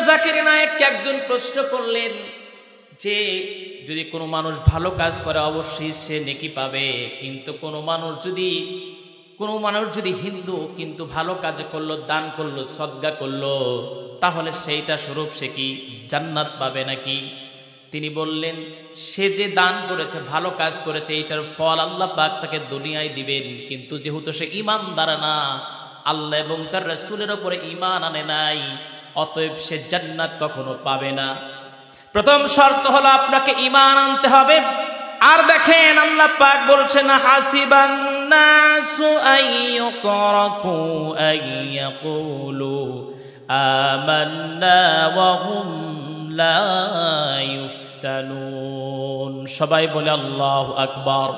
জাকির নায়েককে একজন প্রশ্ন করলেন যে যদি কোনো মানুষ ভালো কাজ করে অবশ্যই সে নেকি পাবে, কিন্তু কোনো মানুষ যদি হিন্দু কিন্তু ভালো কাজ করলো, দান করলো, সদকা করলো, তাহলে সেইটা স্বরূপ সে কি জান্নাত পাবে নাকি? তিনি বললেন সে যে দান করেছে, ভালো কাজ করেছে, এইটার ফল আল্লাহ পাক তাকে দুনিয়ায় দিবেন, কিন্তু যেহেতু সে ঈমানদার না, আল্লাহ এবং তার রাসূলের উপরে ঈমান আনে নাই, অতএব সে জান্নাত কখনো পাবে না। প্রথম শর্ত হলো আপনাকে ঈমান আনতে হবে। আর দেখেন আল্লাহ পাক বলছেন হাসিবান নাসু আইয়ুতরাকু আইয়াকুলু আমান্না ওয়া হুম লা ইফতানুন। সবাই বলে আল্লাহু আকবার।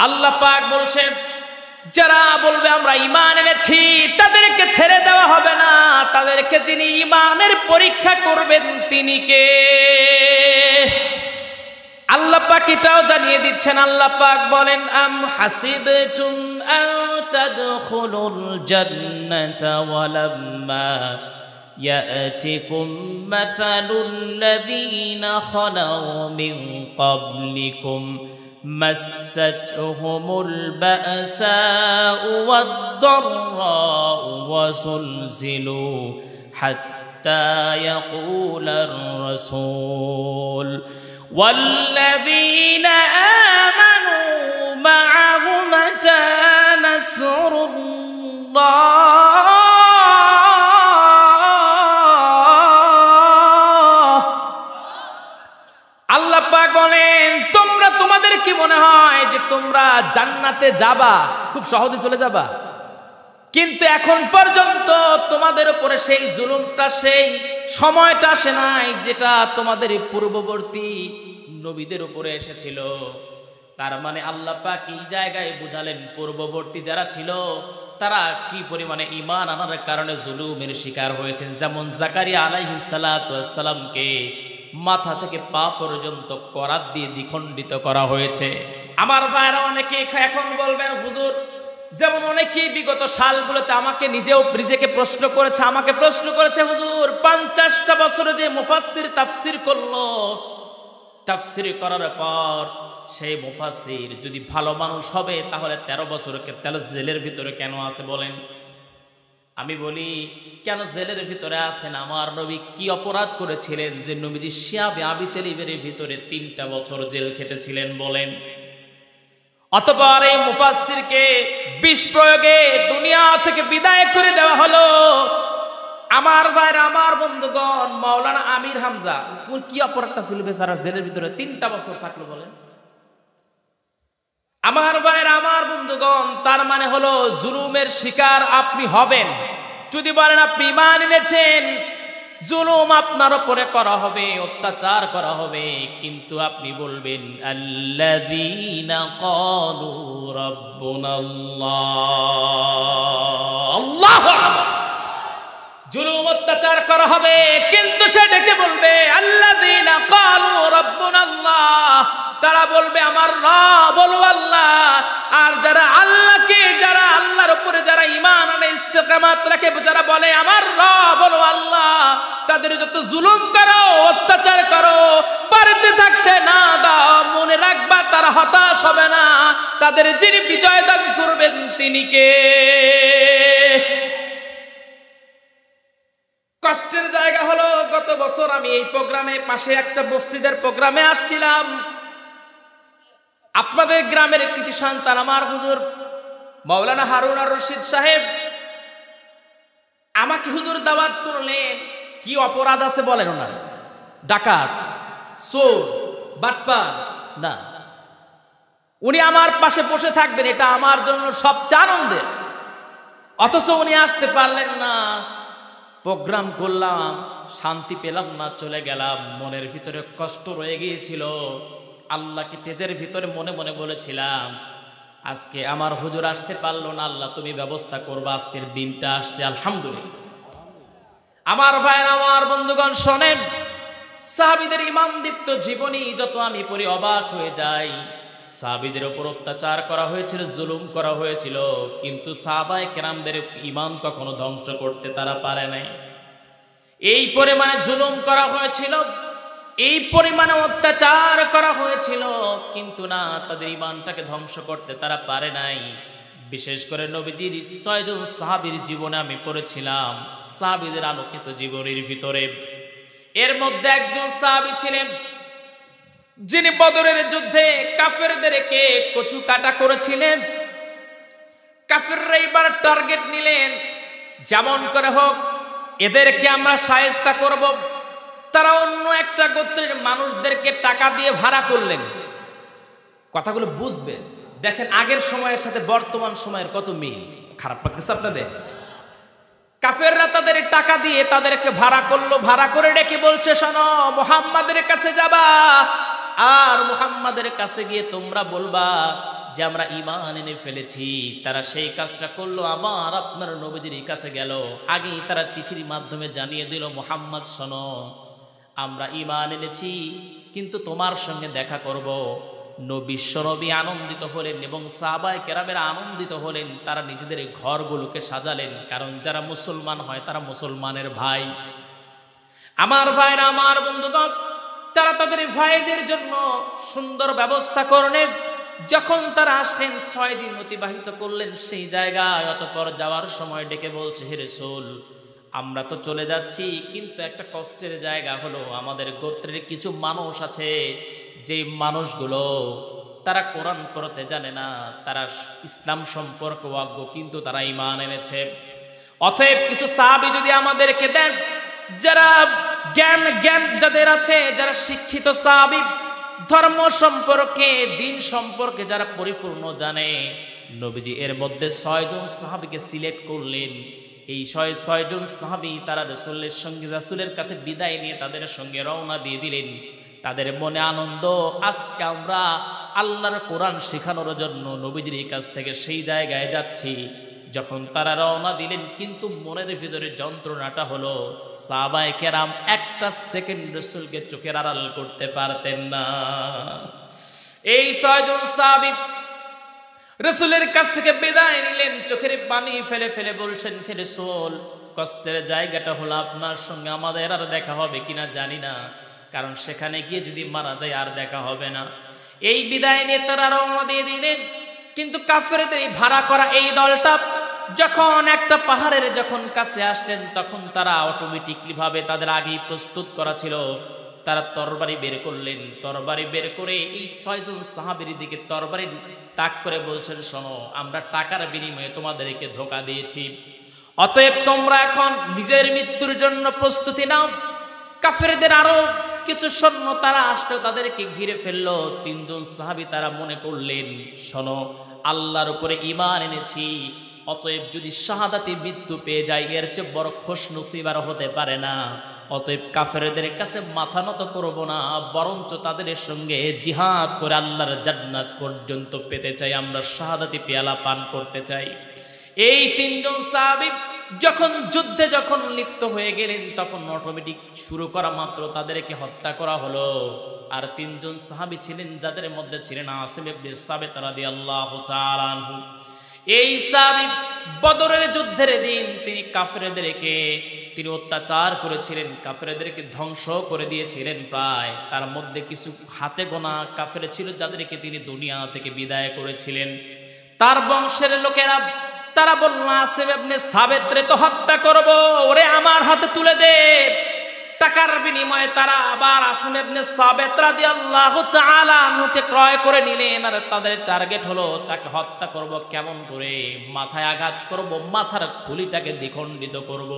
আল্লাহ পাক বলছেন যারা বলবে আমরা ঈমান এনেছি তাদেরকে ছেড়ে দেওয়া হবে না, তাদেরকে যিনি ঈমানের পরীক্ষা করবেন তিনি কে? আল্লাহ পাক এটাও জানিয়ে দিচ্ছেন। আল্লাহ পাক বলেন আম হাসিবতুম আন তাদখুলুল জান্নাতা ওয়ালাম্মা ইয়াতিকুম মাসালুল লাযীনা খালাউ মিন ক্বাবলিকুম মাসাতহুমুল বাসাউ ওয়াদ-দাররাউ ওয়াযুলজিলু হাত্তা ইয়াকুলার রাসূল والذين آمنوا معه متى نصر الله। আল্লাহ পাক বলেন তোমরা, তোমাদের কি মনে হয় যে তোমরা জান্নাতে যাবা, খুব সহজে চলে যাবা? কিন্তু এখন পর্যন্ত তোমাদের উপরে সেই জুলুমটা, সেই সময়টা আসে নাই যেটা তোমাদের পূর্ববর্তী নবীদের উপরে এসেছিল। তার মানে আল্লাহ পাক এই জায়গায় বুঝালেন পূর্ববর্তী যারা ছিল তারা কি পরিমাণে ঈমান আনার কারণে জুলুমের শিকার হয়েছেন। যেমন জাকারিয়া আলাইহিস সালাতু ওয়াস সালামকে মাথা থেকে পা পর্যন্ত করাত দিয়ে দ্বিখণ্ডিত করা হয়েছে। আমার ভাইরা অনেকে এখন বলবেন হুজুর, যেমন অনেকেই বিগত সালগুলোতে নিজেকে প্রশ্ন করেছে, আমাকে প্রশ্ন করেছে হুজুর 50টা বছরে যে মুফাসসির তাফসীর করলো, তাফসীর করার পর সেই মুফাসসির যদি ভালো মানুষ হবে তাহলে 13 বছরকে জেলের ভিতরে কেন আছে বলেন? আমি বলি কেন জেলের ভিতরে আছেন? আমার নবী কি অপরাধ করেছিলেন যে নবীজি শিয়াবে আবি তালিবের ভিতরে 3টা বছর জেল খেটেছিলেন বলেন? অতঃপর এই মুফাসসিরকে বিষ প্রয়োগে দুনিয়া থেকে বিদায় করে দেওয়া হলো। আমার ভাইরা, আমার বন্ধুগণ, মাওলানা আমির হামজা তোর কি অপরাধটা ছিল বেচারা জেলের ভিতরে 3টা বছর থাকলো বলেন? আমার ভাইরা, আমার বন্ধুগণ, তার মানে হলো জুলুমের শিকার আপনি হবেন। যদি বলেন আপনি ঈমান এনেছেন, জুলুম আপনার উপরে করা হবে, অত্যাচার করা হবে, কিন্তু আপনি বলবেন আল্লাযীনা ক্বালু রাব্বুনাল্লাহ, আল্লাহু আকবার। জুলুম অত্যাচার করা হবে, কিন্তু সে ডেকে বলবে আল্লাযীনা ক্বালু রাব্বুনাল্লাহ, তারা বলবে আমার রব হলো আল্লাহ। আর যারা আল্লাহর উপরে যারা ঈমান আনে, ইস্তেকামাত রাখে, যারা বলে আমার রব হলো আল্লাহ, তাদের যত জুলুম করো, অত্যাচার করো, বাড়িতে থাকতে না দাও, মনে রাখবা তারা হতাশ হবে না, তাদের যিনি বিজয় দান করবেন তিনি কে? কষ্টের জায়গা হলো গত বছর আমি এই প্রোগ্রামে, পাশে একটা মসজিদের প্রোগ্রামে আসছিলাম। আপনাদের গ্রামের কৃতি সন্তান আমার হুজুর মাওলানা হারুন আর রশিদ সাহেব আমাকে হুজুর দাওয়াত করলেন। কি অপরাধ আছে বলেন ওনার? ডাকাত, চোর, বাটপার না। উনি আমার পাশে বসে থাকবেন, এটা আমার জন্য সবচেয়ে আনন্দের। অথচ উনি আসতে পারলেন না। প্রোগ্রাম করলাম, শান্তি পেলাম না, চলে গেলাম। মনের ভিতরে কষ্ট রয়ে গিয়েছিল। আল্লাহকে টেজের ভিতরে মনে মনে বলেছিলাম আজকে আমার হুজুর আসতে পারলো না, আল্লাহ তুমি ব্যবস্থা করবা, আজকের দিনটা আসছে আলহামদুলিল্লাহ। আমার ভাইয়ের, আমার বন্ধুগণ শোনেন, সাহাবীদের ঈমানদীপ্ত জীবনী যত আমি পড়ি অবাক হয়ে যাই। সাহাবীদের উপর অত্যাচার করা হয়েছিল, জুলুম করা হয়েছিল, কিন্তু সাহাবায়ে কেরামদের ঈমান কখনো ধ্বংস করতে তারা পারে নাই। এই পরিমাণে জুলুম করা হয়েছিল, এই পরিমাণে অত্যাচার করা হয়েছিল, কিন্তু না, তাদের ঈমানটাকে ধ্বংস করতে তারা পারে নাই। বিশেষ করে নবীজির 6 জন সাহাবীর জীবনে আমি পড়েছিলাম, সাহাবীদের আলোকিত জীবনের ভিতরে এর মধ্যে একজন সাহাবী ছিলেন যিনি বদরের যুদ্ধে কাফেরদেরকে কচু কাটা করেছিলেন। কাফেররা এবার টার্গেট নিলেন, যেমন করে হোক এদেরকে আমরা শায়েস্তা করব। তারা অন্য একটা গোত্রের মানুষদেরকে টাকা দিয়ে ভাড়া করলেন। কথাগুলো বুঝবেন, দেখেন আগের সময়ের সাথে বর্তমান সময়ের কত মিল। খারাপ লাগতেছে আপনাদের? কাফেররা তাদের টাকা দিয়ে তাদেরকে ভাড়া করলো, ভাড়া করে ডেকে বলছে, শোনো, মুহাম্মাদের কাছে যাবা, আর মুহাম্মাদের কাছে গিয়ে তোমরা বলবা যে আমরা ঈমান এনে ফেলেছি। তারা সেই কাজটা করলো, আবার আপনার নবীজির কাছে গেল। আগেই তারা চিঠির মাধ্যমে জানিয়ে দিল, মুহাম্মদ শোনো, আমরা ঈমান এনেছি, কিন্তু তোমার সঙ্গে দেখা করব। বিশ্বনবী আনন্দিত হলেন এবং সাহাবায়ে কেরামেরা আনন্দিত হলেন। তারা নিজেদের ঘরগুলোকে সাজালেন, কারণ যারা মুসলমান হয় তারা মুসলমানের ভাই। আমার ভাইরা, আমার বন্ধুগণ, তারা তাদের ভাইদের জন্য সুন্দর ব্যবস্থা করলেন। যখন তারা আসলেন, 6 দিন অতিবাহিত করলেন সেই জায়গায়। অতঃপর যাওয়ার সময় ডেকে বলছে, হে রাসূল, আমরা তো চলে যাচ্ছি, কিন্তু একটা কষ্টের জায়গা হলো, আমাদের গোত্রের কিছু মানুষ আছে, যে মানুষগুলো তারা কোরআন পড়তে জানে না, তারা ইসলাম সম্পর্কে অজ্ঞ, কিন্তু তারা ঈমান এনেছে। অতএব কিছু সাহাবী যদি আমাদেরকে দেন, যারা জ্ঞান যাদের আছে, যারা শিক্ষিত সাহাবী, ধর্ম সম্পর্কে, দিন সম্পর্কে যারা পরিপূর্ণ জানে। নবীজি এর মধ্যে 6 জন সাহাবীকে সিলেক্ট করলেন। এই 6 জন সাহাবী তারা রাসূলের কাছে বিদায় নিয়ে তাদের সঙ্গে রওনা দিয়ে দিলেন। তাদের মনে আনন্দ, আজকে আমরা আল্লাহর কোরআন শেখানোর জন্য নবীজির কাছ থেকে সেই জায়গায় যাচ্ছি। যখন তারা রওনা দিলেন, কিন্তু মনের ভিতরে যন্ত্রণাটা হলো, সাহাবায়ে কেরাম একটা সেকেন্ড রাসূলকে চোখের আড়াল করতে পারতেন না। এই 6 জন সাহাবী রাসূলের কাছ থেকে বিদায় নিলেন, চোখের পানি ফেলে ফেলে বলছেন, হে রাসূল, কষ্টের জায়গাটা হলো, আপনার সঙ্গে আমাদের আর দেখা হবে কিনা জানি না, কারণ সেখানে গিয়ে যদি মারা যায় আর দেখা হবে না। এই বিদায় নিয়ে তারা রওনা দিয়ে দিলেন। কিন্তু কাফেরদের এই ভাড়া করা এই দলটা যখন একটা পাহাড়ের যখন কাছে আসলেন, তখন তারা অটোমেটিকলি ভাবে, তাদের আগেই প্রস্তুত করা ছিল, তারা তরবারি বের করলেন। তরবারি বের করে এই 6 জন সাহাবীর দিকে তরবারি তাক করে বলছেন, শোনো, আমরা টাকার বিনিময়ে তোমাদেরকে ধোঁকা দিয়েছি, অতএব তোমরা এখন নিজের মৃত্যুর জন্য প্রস্তুতি নাও। কাফেরদের আরো কিছু সৈন্য তারা আসলো, তাদেরকে ঘিরে ফেললো। 3 জন সাহাবী তারা মনে করলেন, শোনো, আল্লাহর উপরে ঈমান এনেছি, অতএব যদি শাহাদাতে মৃত্যু পেয়ে যায়, এর চেয়ে বড় খুশনসিব আর হতে পারে না। অতএব কাফেরদের কাছে মাথা নত করব না, বরঞ্চ তাদের সঙ্গে জিহাদ করে আল্লাহর জান্নাত পর্যন্ত পেতে চাই, আমরা শাহাদাতি পেয়ালা পান করতে চাই। এই 3 জন সাহাবী যখন যুদ্ধে যখন লিপ্ত হয়ে গেলেন, তখন অটোমেটিক শুরু করা মাত্র তাদেরকে হত্যা করা হলো। আর 3 জন সাহাবী ছিলেন, যাদের মধ্যে ছিলেন আসিম ইবনে সাবিত রাদিয়াল্লাহু তাআলা আনহু। এই সাহাবী বদরের যুদ্ধের দিন তিনি কাফেরদেরকে তিনি অত্যাচার করেছিলেন, কাফেরদেরকে ধ্বংস করে দিয়েছিলেন প্রায়। তার মধ্যে কিছু হাতে গোনা কাফের ছিল, যাদেরকে তিনি দুনিয়া থেকে বিদায় করেছিলেন। তার বংশের লোকেরা তারা বলল, আসিম ইবনে সাবিতরে তো হত্যা করব, ওরে আমার হাতে তুলে দে। টাকার বিনিময়ে তারা আবার আসিম ইবনে সাবিত রাদিয়াল্লাহু তাআলা আনহুকে ক্রয় করে নিলেন। আর তাদের টার্গেট হলো, তাকে হত্যা করব কেমন করে, মাথায় আঘাত করব, মাথার খুলিটাকে দ্বিখণ্ডিত করব,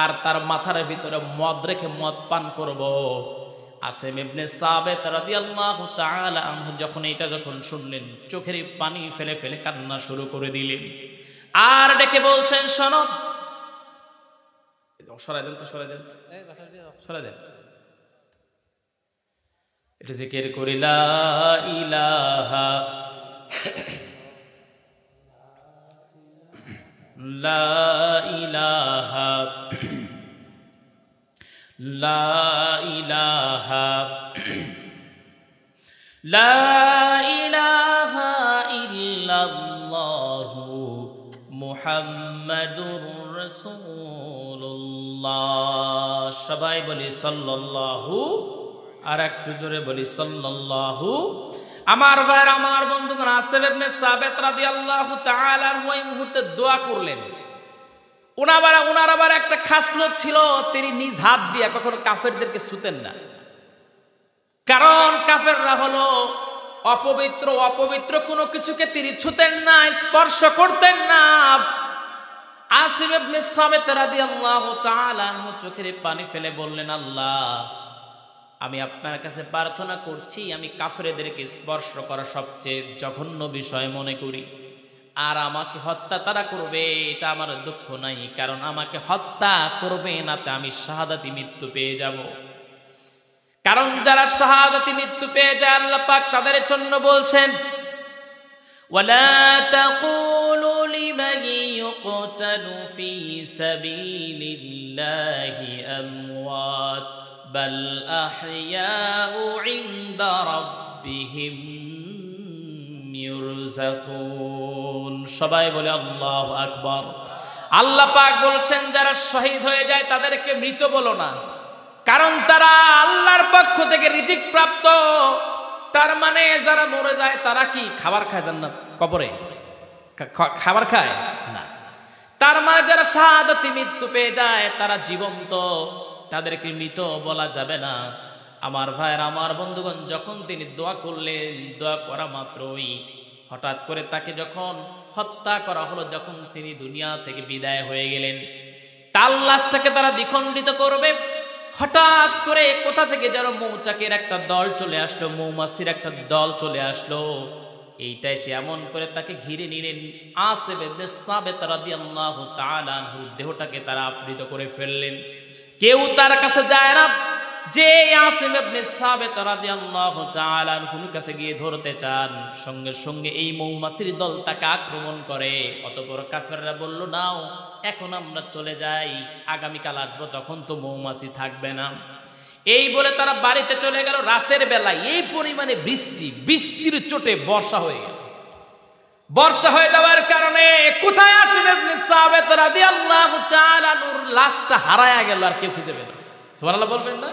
আর তার মাথার ভিতরে মদ রেখে মদ পান করব। আসিম ইবনে সাবিত রাদিয়াল্লাহু তাআলা আনহু যখন শুনলেন, চোখের পানি ফেলে ফেলে কান্না শুরু করে দিলেন। আর ডেকে বলছেন, শোনো, সরাই দেন, এটা জিকির করি, লা ইলাহা লা ইলাহা লা ইলাহা লা ইলাহা ইল্লাল্লাহু মুহাম্মাদুর রাসূলুল্লাহ। সবাই বলি সাল্লাল্লাহু, আর একটু জোরে বলি সাল্লাল্লাহু। আমার ভাইরা, আমার বন্ধুগণ, আসিফ ইবনে সাবিত রাদিয়াল্লাহু তাআলা ওই মুহূর্তে দোয়া করলেন। ওনার আবার একটা খাসলত ছিল, তিনি নিজ হাত দিয়ে কখনো কাফেরদেরকে ছুতেন না। কারণ কাফেররা হলো অপবিত্র কোনো কিছুকে তিনি ছুতেন না, স্পর্শ করতেন না। আসিফ ইবনে সাবিত রাদিয়াল্লাহু তাআলা চোখের পানি ফেলে বললেন, আল্লাহ, আমি আপনার কাছে প্রার্থনা করছি, আমি কাফেরদেরকে স্পর্শ করা সবচেয়ে জঘন্য বিষয় মনে করি। আর আমাকে হত্যা তারা করবে, এটা আমার দুঃখ নাই, কারণ আমাকে হত্যা করবে না তে আমি শাহাদাতি মৃত্যু পেয়ে যাব। কারণ যারা শাহাদাতি মৃত্যু পেয়ে যায়, আল্লাহ পাক তাদের জন্য বলছেন, ওয়ালা তাকুলু লিমান ইউকতালু ফি সাবিলিল্লাহি আমওয়াত বাল আহইয়াউ ইনদা রাব্বিহিম ইউরযাকুন। সবাই বলে আল্লাহু আকবার। আল্লাহ পাক বলছেন, যারা শহীদ হয়ে যায় তাদেরকে মৃত বলো না, কারণ তারা আল্লাহর পক্ষ থেকে রিজিক প্রাপ্ত। তার মানে যারা মরে যায় তারা কি খাবার খায় জান্নাত কবরে? খাবার খায় না। তার মানে যারা শাহাদাতি মৃত্যু পেয়ে যায় তারা জীবন্ত, তাদেরকে মৃত বলা যাবে না। আমার ভাইয়ের, আমার বন্ধুগণ, যখন তিনি দোয়া করলেন, দোয়া করা মাত্রই হঠাৎ করে তাকে যখন হত্যা করা হলো, যখন তিনি দুনিয়া থেকে বিদায় হয়ে গেলেন, তার লাশটাকে তারা দ্বিখণ্ডিত করবে। হঠাৎ করে কোথা থেকে যেন মৌচাকের একটা দল চলে আসলো, মৌমাছির একটা দল চলে আসলো। এইটাই সে এমন করে তাকে ঘিরে নিলেন। আসিফ ইবনে সাবিত রাদিয়াল্লাহু তাআলা আনহুর দেহটাকে তারা আবৃত করে ফেললেন। কেউ তার কাছে যায় না। যে আসিফ ইবনে সাবিত রাদিয়াল্লাহু তাআলা আনহুর কাছে গিয়ে ধরতে চান, সঙ্গে সঙ্গে এই মৌমাছির দল তাকে আক্রমণ করে। অতঃপর কাফেররা বলল, নাও এখন আমরা চলে যাই, আগামীকাল আসবো, তখন তো মৌমাছি থাকবে না। এই বলে তারা বাড়িতে চলে গেল। রাতের বেলায় এই পরিমাণে বৃষ্টির চোটে বর্ষা হয়ে গেল। বর্ষা হয়ে যাওয়ার কারণে কোথায় আসিফ ইবনে সাবিত রাদিয়াল্লাহু তাআলা আনহুর লাশটা হারায়া গেল, আর কেউ খুঁজে পেল না। সুবহানাল্লাহ বলবেন না?